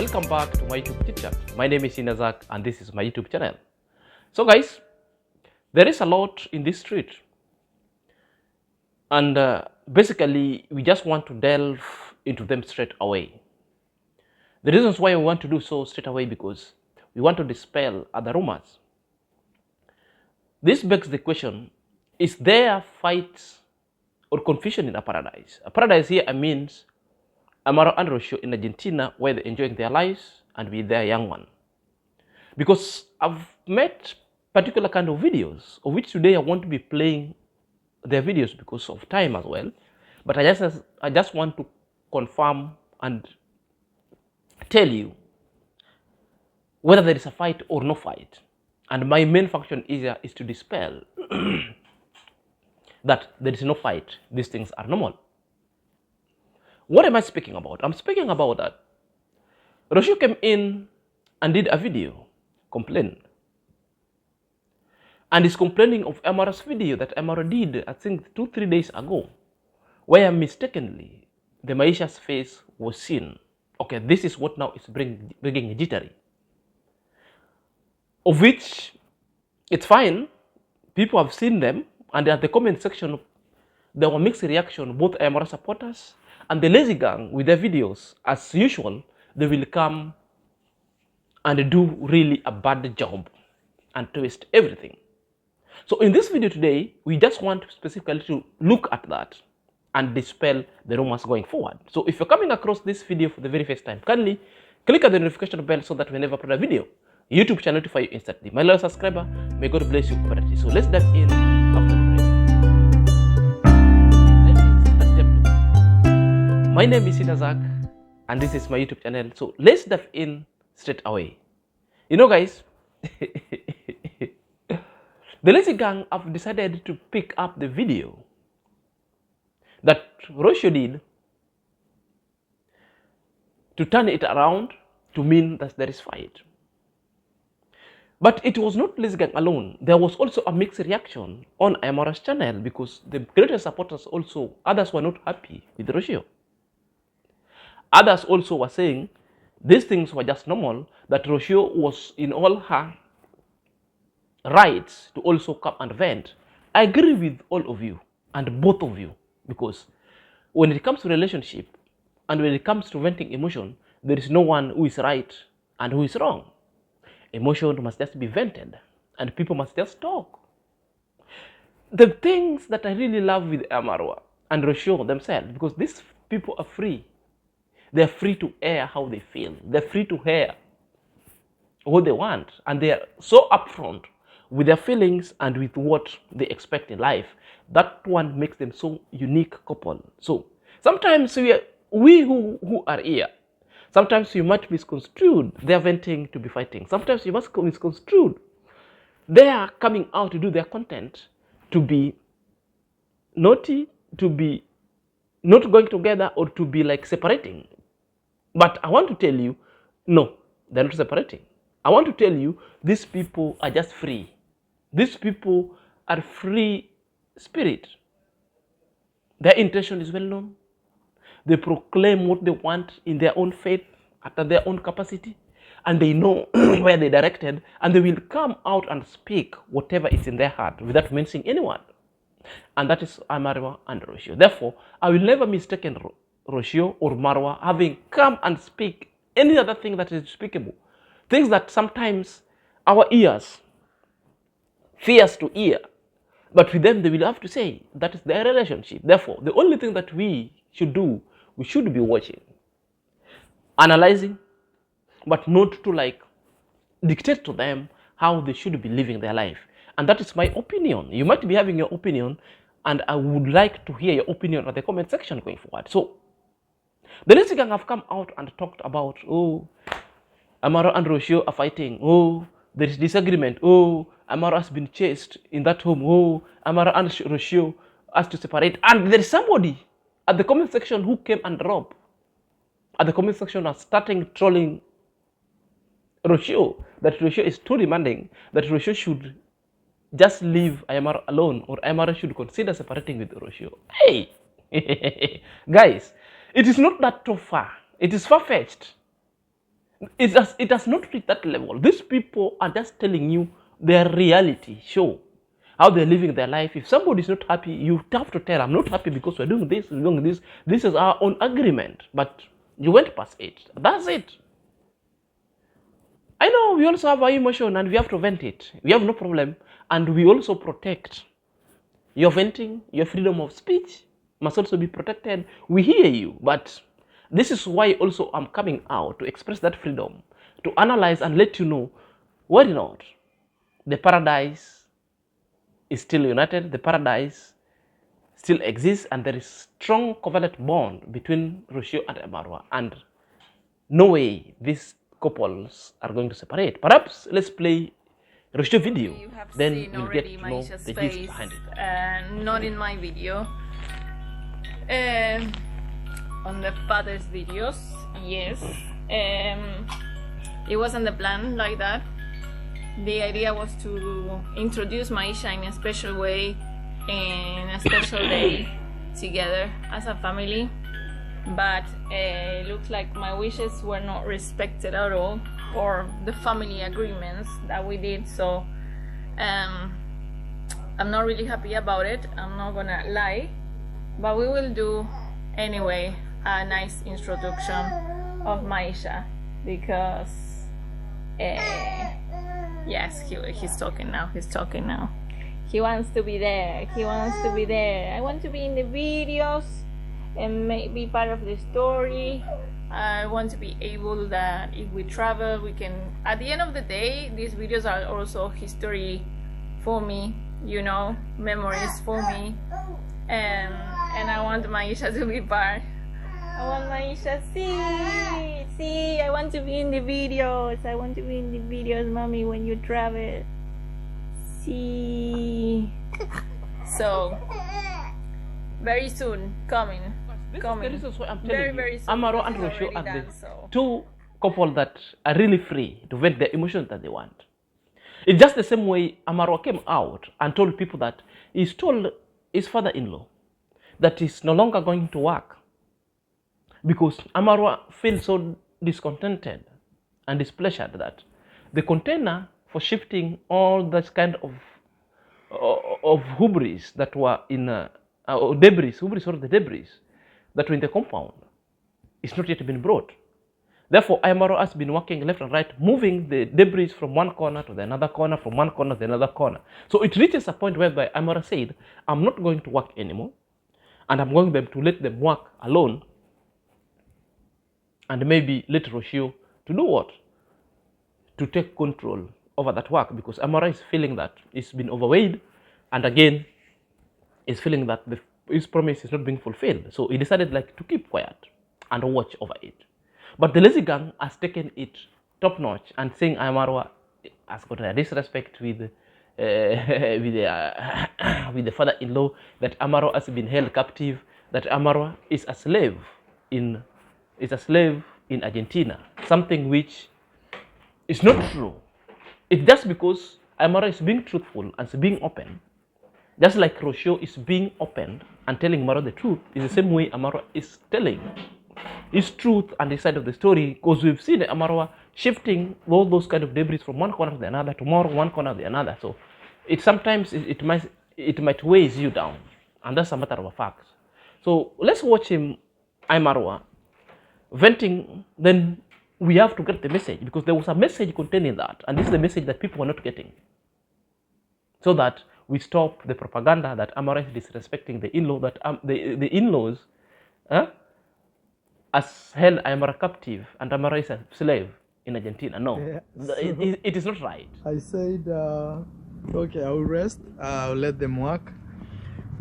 welcome back to my YouTube chit chat. My name is Zack and this is my YouTube channel. So guys, there is a lot in this street, and basically we just want to delve into them straight away. The reasons why we want to do so straight away because we want to dispel other rumors. This begs the question, is there fight or confusion in a paradise? A paradise here means IAM-MARWA and Rocio in Argentina, where they're enjoying their lives and with their young one. Because I've met particular kind of videos, of which today I want to be playing their videos because of time as well. But I just want to confirm and tell you whether there is a fight or no fight. And my main function is to dispel that there is no fight. These things are normal. What am I speaking about? I'm speaking about that Rocio came in and did a video, complained. And is complaining of IAM-MARWA's video that IAM-MARWA did, I think 2-3 days ago, where mistakenly the Maisha's face was seen. Okay, this is what now is bringing jittery. Of which, it's fine, people have seen them, and at the comment section, there were mixed reaction, both IAM-MARWA supporters and the lazy gang with their videos. As usual, they will come and do really a bad job and twist everything. So in this video today, we just want specifically to look at that and dispel the rumors going forward. So if you're coming across this video for the very first time, kindly click on the notification bell so that whenever I upload a video, YouTube shall notify you instantly. My loyal subscriber, may God bless you abundantly. So let's dive in after the break. My name is Zack and this is my YouTube channel. So let's dive in straight away. You know guys, the lazy gang have decided to pick up the video that Rocio did to turn it around to mean that there is fight. But it was not lazy gang alone. There was also a mixed reaction on IAM-MARWA's channel because the greatest supporters also, others were not happy with Rocio. Others also were saying these things were just normal, that Rocio was in all her rights to also come and vent. I agree with all of you and both of you, because when it comes to relationship and when it comes to venting emotion, there is no one who is right and who is wrong. Emotion must just be vented and people must just talk. The things that I really love with IAM-MARWA and Rocio themselves, because these people are free. They're free to air how they feel. They're free to air what they want. And they're so upfront with their feelings and with what they expect in life. That one makes them so unique couple. So sometimes we who are here, sometimes you might misconstrued they're venting to be fighting. Sometimes you must misconstrued they are coming out to do their content to be naughty, to be not going together, or to be like separating. But I want to tell you, no, they're not separating. I want to tell you, these people are just free. These people are free spirit. Their intention is well known. They proclaim what they want in their own faith, at their own capacity, and they know where they're directed, and they will come out and speak whatever is in their heart without mentioning anyone. And that is IAM-MARWA and Rocio. Therefore, I will never mistake Rocio or Marwa having come and speak any other thing that is speakable. Things that sometimes our ears fears to hear. But with them, they will have to say that is their relationship. Therefore, the only thing that we should do, we should be watching, analyzing, but not to like dictate to them how they should be living their life. And that is my opinion. You might be having your opinion, and I would like to hear your opinion at the comment section going forward. So, the lazy gang have come out and talked about, oh, IAM-MARWA and Rocio are fighting. Oh, there is disagreement. Oh, IAM-MARWA has been chased in that home. Oh, IAM-MARWA and Rocio has to separate. And there is somebody at the comment section who came and robbed. At the comment section are starting trolling Rocio, that Rocio is too demanding, that Rocio should just leave IAM-MARWA alone, or IAM-MARWA should consider separating with Rocio. Hey! Guys, it is not that too far. It is far-fetched. It does not reach that level. These people are just telling you their reality show, how they're living their life. If somebody is not happy, you have to tell, I'm not happy because we're doing this, we're doing this. This is our own agreement, but you went past it. That's it. I know we also have our emotion and we have to vent it. We have no problem. And we also protect your venting, your freedom of speech must also be protected. We hear you, but this is why also I'm coming out to express that freedom, to analyze and let you know, worry not, the paradise is still united, the paradise still exists, and there is strong covenant bond between Rocio and IAM-MARWA, and no way these couples are going to separate. Perhaps let's play Rocio video, then you'll get to know the gist behind it. Not in my video. On the father's videos, yes. It wasn't the plan like that. The idea was to introduce Maisha in a special way, in a special day, together as a family. But it looks like my wishes were not respected at all, or the family agreements that we did. So I'm not really happy about it, I'm not gonna lie. But we will do anyway a nice introduction of Maisha, because yes, he's talking now. He wants to be there. I want to be in the videos and be part of the story. I want to be able that if we travel, we can, at the end of the day, these videos are also history for me, you know, memories for me. And I want Maisha to be part. I want Maisha, see, I want to be in the videos, mommy, when you travel. See. So, very soon, coming. This is what I'm telling very you. soon. IAM-MARWA and Rocio are the two couple that are really free to vent their emotions that they want. It's just the same way IAM-MARWA came out and told people that he's told his father-in-law that he's no longer going to work because IAM-MARWA feels so discontented and displeasured that the container for shifting all that kind of hubris that were in debris that were in the compound is not yet been brought. Therefore, IAM-MARWA has been working left and right, moving the debris from one corner to the another corner, from one corner to the another corner. So it reaches a point whereby IAM-MARWA said, I'm not going to work anymore, and I'm going to let them work alone, and maybe let Rocio to do what? To take control over that work, because IAM-MARWA is feeling that it's been overweighed, and again, is feeling that his promise is not being fulfilled. So he decided to keep quiet and watch over it. But the lazy gang has taken it top notch and saying IAM-MARWA has got a disrespect with the father-in-law, that IAM-MARWA has been held captive, that IAM-MARWA is a slave in Argentina, something which is not true. It's just because IAM-MARWA is being truthful and is being open, just like Rocio is being open and telling IAM-MARWA the truth, is the same way IAM-MARWA is telling his truth and his side of the story, because we've seen IAM-MARWA shifting all those kind of debris from one corner to the another, tomorrow one corner to the another. So it sometimes it might weigh you down, and that's a matter of a fact. So let's watch IAM-MARWA venting. Then we have to get the message, because there was a message contained in that, and this is the message that people are not getting, so that we stop the propaganda that IAM-MARWA is disrespecting the in-law, that the in-laws has held IAM-MARWA captive and IAM-MARWA is a slave in Argentina. No, yeah, so it is not right. I said, okay, I will rest, I'll let them work,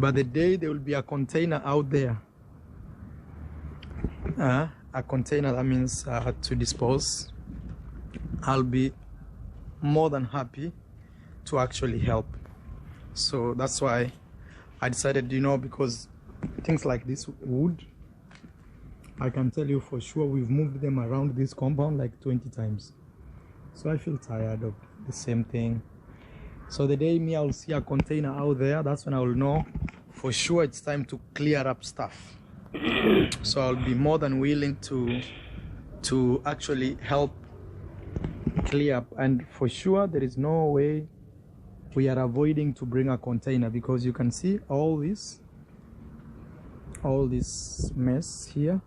but the day there will be a container out there, a container, that means to dispose, I'll be more than happy to actually help. So that's why I decided, because things like this wood, I can tell you for sure we've moved them around this compound like 20 times. So I feel tired of the same thing. So the day I'll see a container out there, that's when I will know for sure it's time to clear up stuff. So I'll be more than willing to actually help clear up, and for sure there is no way we are avoiding to bring a container, because you can see all this mess here.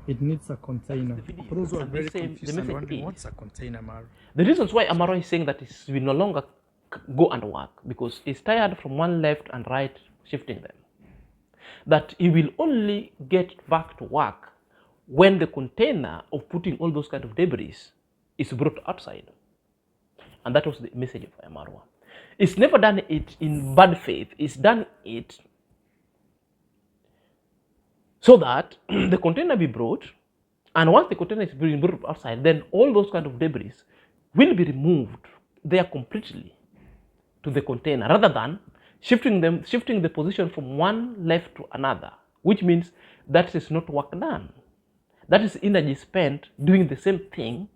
It needs a container. For those who are very confused and wondering what's a container, Mar. The reasons why Amaro is saying that is will no longer go and work, because he's tired from one left and right shifting them. That he will only get back to work when the container of putting all those kind of debris is brought outside. And that was the message of IAM-MARWA. It's never done it in bad faith. It's done it so that the container be brought, and once the container is being brought outside, then all those kind of debris will be removed there completely to the container, rather than shifting the position from one left to another, which means that is not work done. That is energy spent doing the same thing.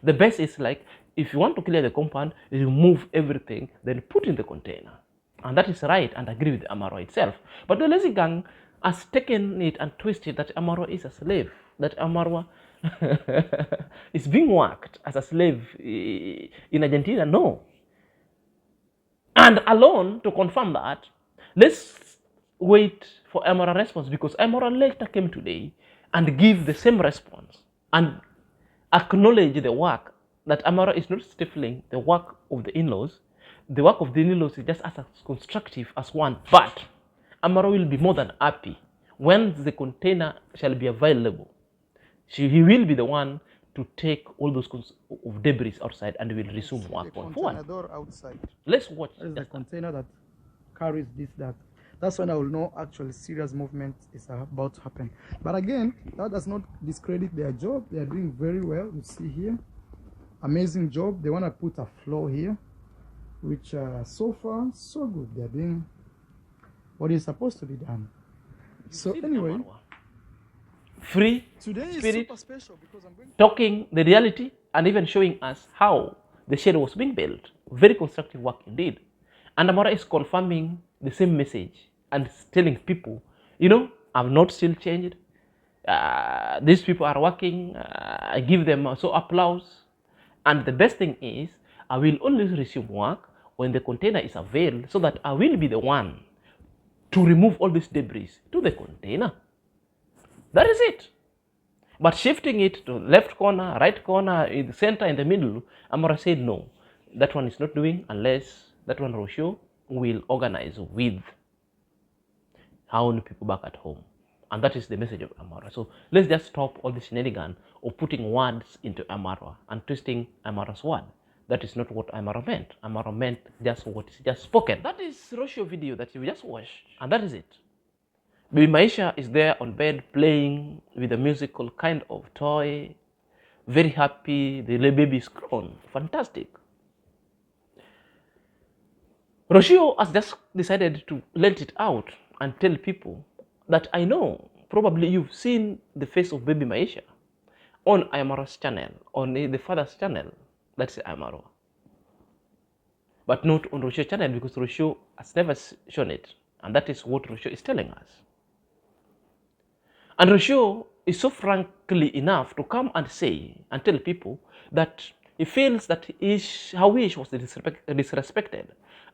The best is like, if you want to clear the compound, remove everything, then put in the container. And that is right, and agree with IAM-MARWA itself. But the lazy gang has taken it and twisted that IAM-MARWA is a slave, that IAM-MARWA is being worked as a slave in Argentina. No. And alone, to confirm that, let's wait for IAM-MARWA response, because IAM-MARWA later came today and give the same response and acknowledge the work that IAM-MARWA is not stifling the work of the in-laws. The work of the in-laws is just as constructive as one, but IAM-MARWA will be more than happy when the container shall be available. He will be the one to take all those of debris outside, and will resume work going forward. Outside. Let's watch. That is the container that carries this, that. That's when I will know actually serious movement is about to happen. But again, that does not discredit their job. They are doing very well. You see here, amazing job. They want to put a floor here, which so far so good. They are doing what is supposed to be done. So anyway, free today is spirit, super special because I'm going to talking the reality and even showing us how the shed was being built. Very constructive work indeed. And IAM-MARWA is confirming the same message and telling people, you know, I'm not still changed. These people are working. I give them also applause. And the best thing is, I will only resume work when the container is available, so that I will be the one to remove all this debris to the container. That is it. But shifting it to left corner, right corner, in the center, in the middle, IAM-MARWA said no. That one is not doing unless that one Rocio will organize with how many people back at home. And that is the message of IAM-MARWA. So let's just stop all this shenanigan of putting words into IAM-MARWA and twisting IAM-MARWA's word. That is not what IAM-MARWA meant. IAM-MARWA meant just what is just spoken. That is Rocio video that you just watched. And that is it. Baby Maisha is there on bed playing with a musical kind of toy. Very happy. The little baby is grown. Fantastic. Rocio has just decided to let it out and tell people that I know probably you've seen the face of baby Maisha on IAM-MARWA's channel, on the father's channel. That's IAM-MARWA. But not on Rocio's channel, because Rocio has never shown it. And that is what Rocio is telling us. And Rocio is so frankly enough to come and say and tell people that he feels that her wish was disrespected,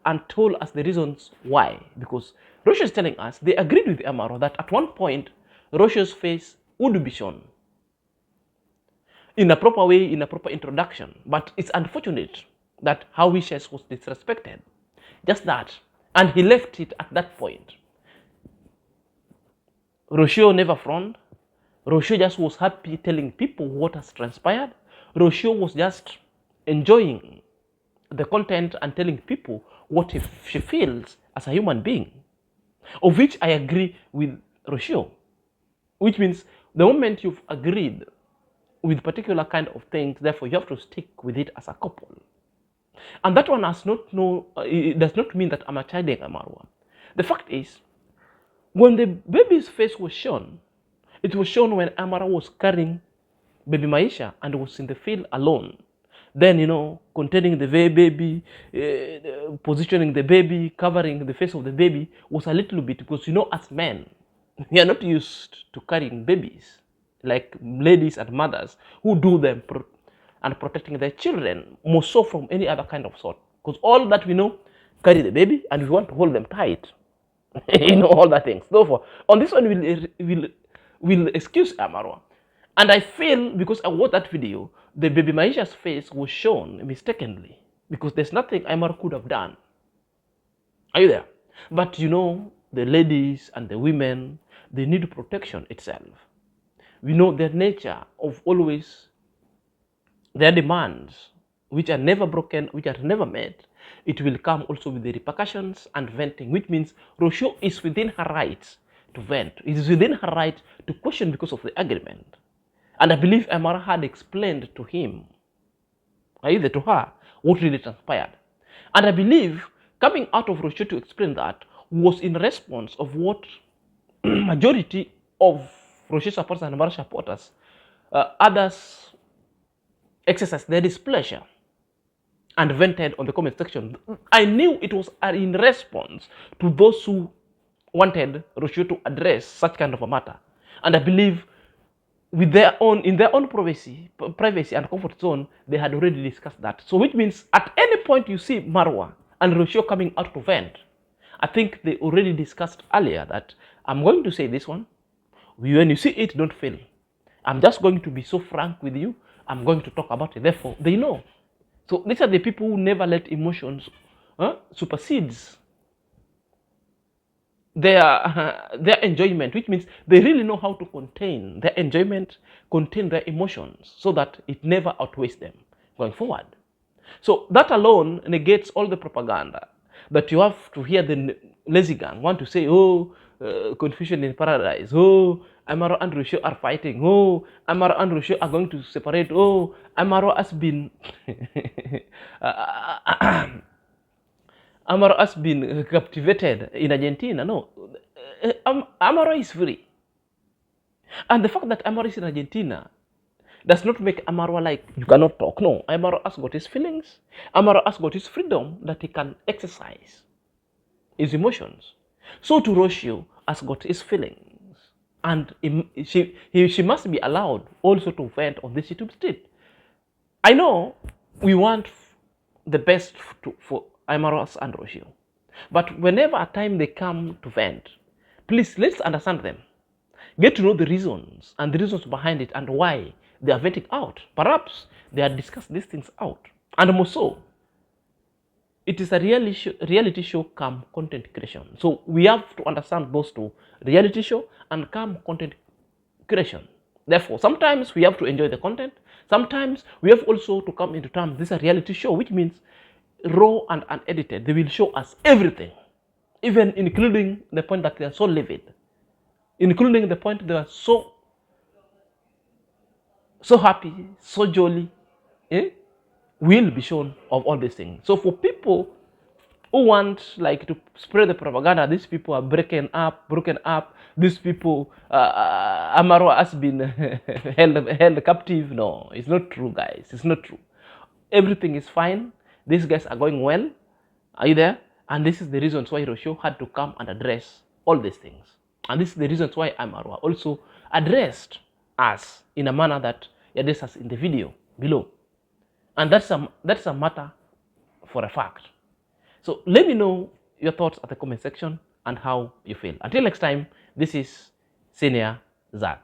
and told us the reasons why. Because Rocio is telling us they agreed with IAM-MARWA that at one point Rocio's face would be shown in a proper way, in a proper introduction. But it's unfortunate that her wishes was disrespected. Just that. And he left it at that point. Rocio never frowned. Rocio just was happy telling people what has transpired. Rocio was just enjoying the content and telling people what she feels as a human being. Of which I agree with Rocio. Which means the moment you've agreed with particular kind of things, therefore you have to stick with it as a couple. And that one it does not mean that I'm a chiding IAM-MARWA. The fact is, when the baby's face was shown, it was shown when IAM-MARWA was carrying baby Maisha and was in the field alone. Then, you know, containing the baby, positioning the baby, covering the face of the baby was a little bit, because, you know, as men, we are not used to carrying babies like ladies and mothers who do them and protecting their children, more so from any other kind of sort. Because all that we know, carry the baby, and we want to hold them tight. You know, all that things. Therefore, on this one, we'll excuse IAM-MARWA. And I feel, because I watched that video, the baby Maisha's face was shown mistakenly, because there's nothing IAM-MARWA could have done. Are you there? But you know, the ladies and the women, they need protection itself. We know their nature of always, their demands, which are never broken, which are never met. It will come also with the repercussions and venting, which means Rocio is within her rights to vent. It is within her right to question because of the agreement. And I believe IAM-MARWA had explained to him, either to her, what really transpired. And I believe coming out of Rocio to explain that was in response of what majority of Rocio supporters and IAM-MARWA supporters, others exercised their displeasure and vented on the comment section. I knew it was in response to those who wanted Rocio to address such kind of a matter. And I believe with their own, in their own privacy and comfort zone, they had already discussed that. So which means at any point you see Marwa and Rocio coming out to vent, I think they already discussed earlier that I'm going to say this one. When you see it, don't fail. I'm just going to be so frank with you. I'm going to talk about it. Therefore, they know. So these are the people who never let emotions supersedes their enjoyment, which means they really know how to contain their enjoyment, contain their emotions, so that it never outweighs them going forward. So that alone negates all the propaganda that you have to hear the lazy gang want to say, oh, confusion in paradise, oh, IAM-MARWA and Rocio are fighting, oh, IAM-MARWA and Rocio are going to separate, oh, IAM-MARWA has been IAM-MARWA has been captivated in Argentina. No, IAM-MARWA is free. And the fact that IAM-MARWA is in Argentina does not make IAM-MARWA like you cannot talk. No, IAM-MARWA has got his feelings. IAM-MARWA has got his freedom that he can exercise his emotions. So to Rocio has got his feelings. And she must be allowed also to vent on this YouTube street. I know we want the best for IAM-MARWA and Rocio. But whenever a time they come to vent, please let's understand them. Get to know the reasons and the reasons behind it and why they are venting out. Perhaps they have discussed these things out. And more so, it is a reality show come content creation. So we have to understand those two, reality show and come content creation. Therefore, sometimes we have to enjoy the content. Sometimes we have also to come into terms, this is a reality show, which means raw and unedited. They will show us everything, even including the point that they are so livid, including the point they are so happy, so jolly, will be shown of all these things. So for people who want like to spread the propaganda, these people are broken up, these people, IAM-MARWA has been held captive. No, it's not true, guys. It's not true. Everything is fine. These guys are going well. Are you there? And this is the reasons why Rocio had to come and address all these things. And this is the reasons why IAM-MARWA also addressed us in a manner that he addressed us in the video below. And that's a matter for a fact. So let me know your thoughts at the comment section and how you feel. Until next time, this is Senior Zack.